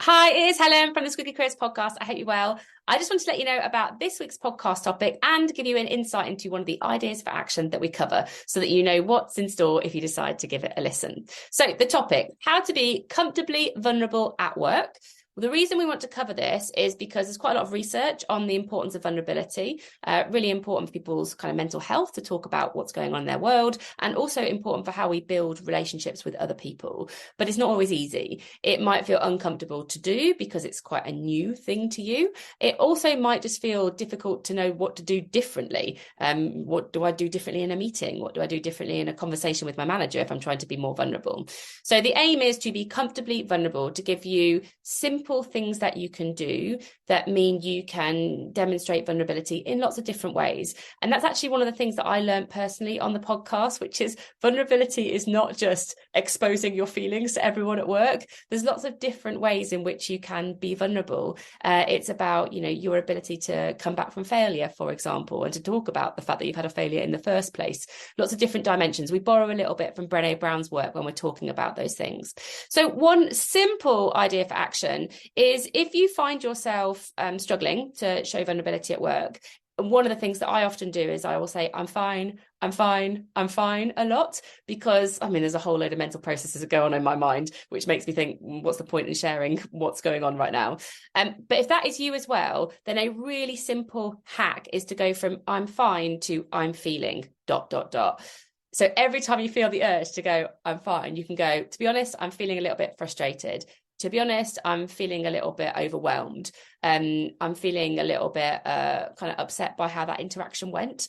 Hi, it is Helen from the Squiggly Careers podcast. I hope you're well. I just want to let you know about this week's podcast topic and give you an insight into one of the ideas for action that we cover so that you know what's in store if you decide to give it a listen. So the topic, how to be comfortably vulnerable at work. Well, the reason we want to cover this is because there's quite a lot of research on the importance of vulnerability, really important for people's kind of mental health to talk about what's going on in their world, and also important for how we build relationships with other people. But it's not always easy. It might feel uncomfortable to do because it's quite a new thing to you. It also might just feel difficult to know what to do differently. What do I do differently in a meeting? What do I do differently in a conversation with my manager if I'm trying to be more vulnerable? So the aim is to be comfortably vulnerable, to give you simple things that you can do that mean you can demonstrate vulnerability in lots of different ways. And that's actually one of the things that I learned personally on the podcast, which is vulnerability is not just exposing your feelings to everyone at work. There's lots of different ways in which you can be vulnerable. It's about, your ability to come back from failure, for example, and to talk about the fact that you've had a failure in the first place. Lots of different dimensions. We borrow a little bit from Brené Brown's work when we're talking about those things. So one simple idea for action is if you find yourself struggling to show vulnerability at work, one of the things that I often do is I will say, I'm fine a lot, because there's a whole load of mental processes that go on in my mind, which makes me think, what's the point in sharing what's going on right now? But if that is you as well, then a really simple hack is to go from I'm fine to I'm feeling ... So every time you feel the urge to go, I'm fine, you can go, to be honest, I'm feeling a little bit frustrated. To be honest, I'm feeling a little bit overwhelmed. I'm feeling a little bit kind of upset by how that interaction went.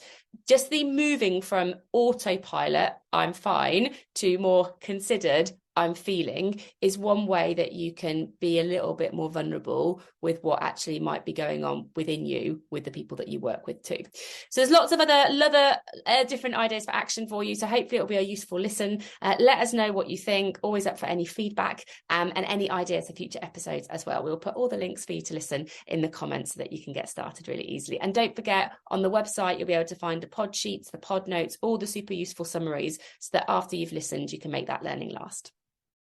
Just the moving from autopilot, I'm fine, to more considered, I'm feeling, is one way that you can be a little bit more vulnerable with what actually might be going on within you, with the people that you work with too. So there's lots of other different ideas for action for you. So hopefully it'll be a useful listen. Let us know what you think. Always up for any feedback and any ideas for future episodes as well. We'll put all the links for you to listen in the comments so that you can get started really easily. And don't forget, on the website, you'll be able to find the pod sheets, the pod notes, all the super useful summaries, so that after you've listened, you can make that learning last.